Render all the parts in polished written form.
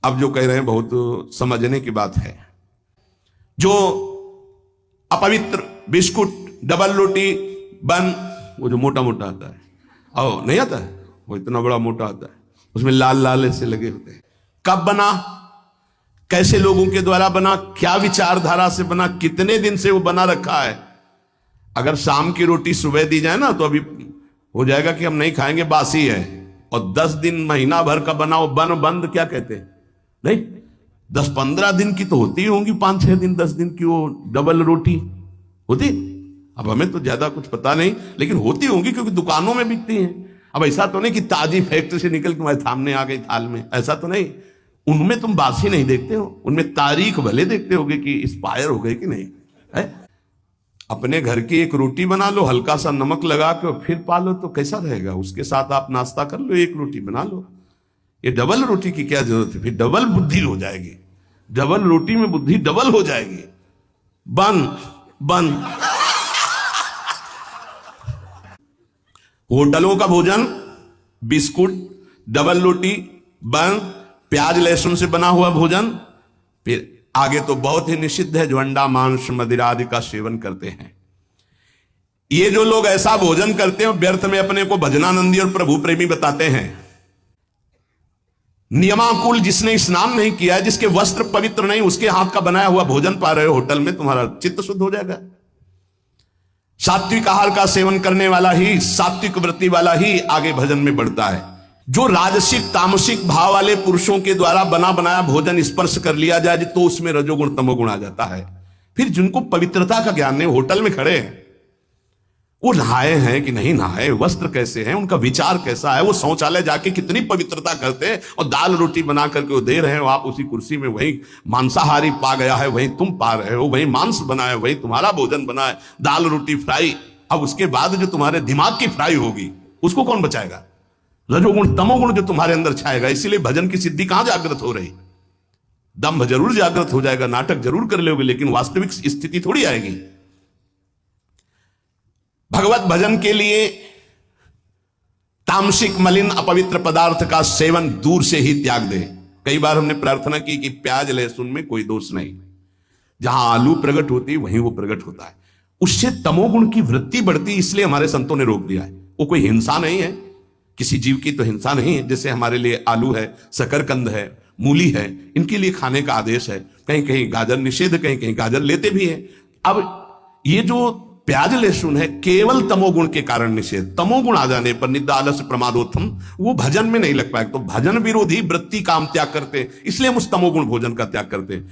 अब जो कह रहे हैं बहुत समझने की बात है। जो अपवित्र बिस्कुट, डबल रोटी, बन, वो जो मोटा मोटा आता है, ओ नहीं आता है, वो इतना बड़ा मोटा आता है, उसमें लाल लाल ऐसे लगे होते हैं। कब बना, कैसे लोगों के द्वारा बना, क्या विचारधारा से बना, कितने दिन से वो बना रखा है। अगर शाम की रोटी सुबह दी जाए ना तो अभी हो जाएगा कि हम नहीं खाएंगे, बासी है। और 10 दिन महीना भर का बना वो बन बंद क्या कहते हैं, नहीं 10-15 दिन की तो होती होंगी, 5-6 दिन 10 दिन की वो डबल रोटी होती। अब हमें तो ज्यादा कुछ पता नहीं, लेकिन होती होंगी क्योंकि दुकानों में बिकती हैं। अब ऐसा तो नहीं कि ताजी फैक्ट्री से निकल तुम्हारे सामने आ गई थाल में, ऐसा तो नहीं। उनमें तुम बासी नहीं देखते हो, उनमें तारीख भले देखते होगे कि एक्सपायर हो गए कि नहीं है। अपने घर की एक रोटी बना लो, हल्का सा नमक लगा के फिर पालो तो कैसा रहेगा। उसके साथ आप नाश्ता कर लो, एक रोटी बना लो। ये डबल रोटी की क्या जरूरत है, फिर डबल बुद्धि हो जाएगी, डबल रोटी में बुद्धि डबल हो जाएगी। बन बन होटलों का भोजन बिस्कुट, डबल रोटी, बन, प्याज लहसुन से बना हुआ भोजन। फिर आगे तो बहुत ही निषिद्ध है जो अंडा मांस मदिरा आदि का सेवन करते हैं। ये जो लोग ऐसा भोजन करते हैं व्यर्थ में अपने को भजनानंदी और प्रभु प्रेमी बताते हैं। नियमाकुल जिसने स्नान नहीं किया है, जिसके वस्त्र पवित्र नहीं, उसके हाथ का बनाया हुआ भोजन पा रहे हो होटल में, तुम्हारा चित्त शुद्ध हो जाएगा। सात्विक आहार का सेवन करने वाला ही, सात्विक वृत्ति वाला ही आगे भजन में बढ़ता है। जो राजसिक तामसिक भाव वाले पुरुषों के द्वारा बना बनाया भोजन स्पर्श कर लिया जाए तो उसमें रजोगुण तमोगुण आ जाता है। फिर जिनको पवित्रता का ज्ञान नहीं, होटल में खड़े हैं, वो नहाए हैं कि नहीं नहाए, वस्त्र कैसे हैं, उनका विचार कैसा है, वो शौचालय जाके कितनी पवित्रता करते हैं, और दाल रोटी बना करके वो दे रहे हो, आप उसी कुर्सी में वही मांसाहारी पा गया है, वही तुम पा रहे हो, वही मांस बना है, वही तुम्हारा भोजन बना है, दाल रोटी फ्राई। अब उसके बाद जो तुम्हारे दिमाग की फ्राई होगी उसको कौन बचाएगा, रजोगुण तमोगुण जो तुम्हारे अंदर छाएगा। इसीलिए भजन की सिद्धि कहां जागृत हो रही, दम्भ जरूर जागृत हो जाएगा, नाटक जरूर कर लोगे, लेकिन वास्तविक स्थिति थोड़ी आएगी। भगवत भजन के लिए तामसिक मलिन अपवित्र पदार्थ का सेवन दूर से ही त्याग दे। कई बार हमने प्रार्थना की कि प्याज लहसुन में कोई दोष नहीं, जहां आलू प्रकट होती है वहीं वो प्रकट होता है, उससे तमोगुण की वृत्ति बढ़ती, इसलिए हमारे संतों ने रोक दिया है। वो कोई हिंसा नहीं है, किसी जीव की तो हिंसा नहीं है। जैसे हमारे लिए आलू है, शकरकंद है, मूली है, इनके लिए खाने का आदेश है। कहीं कहीं गाजर निषेध, कहीं कहीं गाजर लेते भी हैं। अब ये जो प्याज लहसुन है केवल तमोगुण के कारण निषेध, तमोगुण आ जाने पर निद्रा आलस्य प्रमादोत्थम वो भजन में नहीं लग पाएगा। तो भजन विरोधी वृत्ति का हम त्याग करते हैं, इसलिए हम उस तमोगुण भोजन का त्याग करते हैं।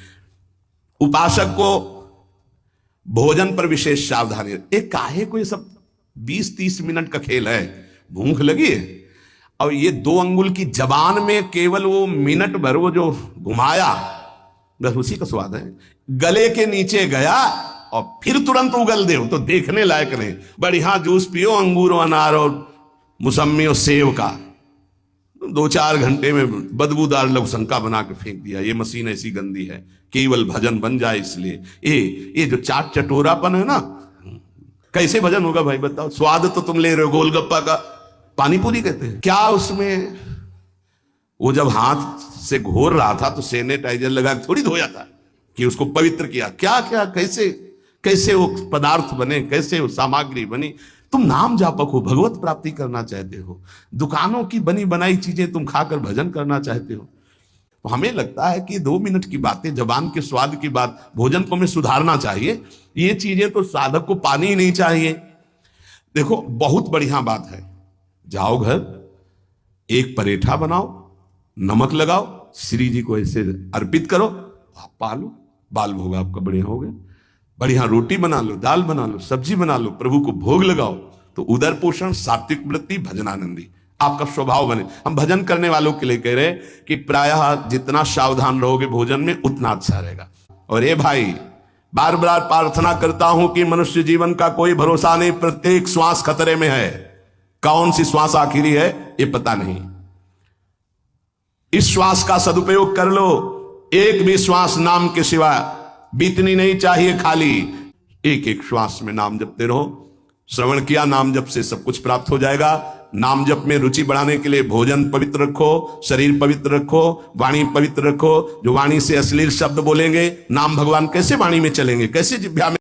उपासक को भोजन पर विशेष सावधानी। एक काहे को ये सब 20-30 मिनट का खेल है, भूख लगी है, और ये 2 अंगुल की जबान में केवल वो मिनट भर वो जो घुमाया, बस उसी का स्वाद है। गले के नीचे गया और फिर तुरंत उगल दे तो देखने लायक नहीं। बढ़िया जूस पियो, अंगूर और अनार और मुसम्मी और सेव का, 2-4 घंटे में बदबूदार लवशंका बना के फेंक दिया। ये मशीन ऐसी गंदी है, केवल भजन बन जाए इसलिए। ये जो चाट चटोरापन है ना, कैसे भजन होगा भाई बताओ। स्वाद तो तुम ले रहे हो गोलगप्पा का, पानी पूरी कहते हैं क्या उसमें। वो जब हाथ से घोर रहा था तो सैनिटाइजर लगा के थोड़ी धोया था कि उसको पवित्र किया। क्या क्या कैसे कैसे वो पदार्थ बने, कैसे वो सामग्री बनी। तुम नाम जापक हो, भगवत प्राप्ति करना चाहते हो, दुकानों की बनी बनाई चीजें तुम खाकर भजन करना चाहते हो। तो हमें लगता है कि 2 मिनट की बातें, जबान के स्वाद की बात, भोजन को हमें सुधारना चाहिए। ये चीजें तो साधक को पानी ही नहीं चाहिए। देखो बहुत बढ़िया बात है, जाओ घर, एक परेठा बनाओ, नमक लगाओ, श्री जी को ऐसे अर्पित करो, पालो, बाल भोग आपका बढ़िया हो गया। बढ़िया रोटी बना लो, दाल बना लो, सब्जी बना लो, प्रभु को भोग लगाओ, तो उदर पोषण, सात्विक वृत्ति, भजनानंदी आपका स्वभाव बने। हम भजन करने वालों के लिए कह रहे हैं कि प्रायः जितना सावधान रहोगे भोजन में उतना अच्छा रहेगा। और ये भाई बार बार प्रार्थना करता हूं कि मनुष्य जीवन का कोई भरोसा नहीं, प्रत्येक श्वास खतरे में है। कौन सी श्वास आखिरी है ये पता नहीं। इस श्वास का सदुपयोग कर लो। एक भी श्वास नाम के सिवा बीतनी नहीं चाहिए खाली। एक एक श्वास में नाम जपते रहो। श्रवण किया नाम जप से सब कुछ प्राप्त हो जाएगा। नाम जप में रुचि बढ़ाने के लिए भोजन पवित्र रखो, शरीर पवित्र रखो, वाणी पवित्र रखो। जो वाणी से अश्लील शब्द बोलेंगे, नाम भगवान कैसे वाणी में चलेंगे, कैसे जिह्वा में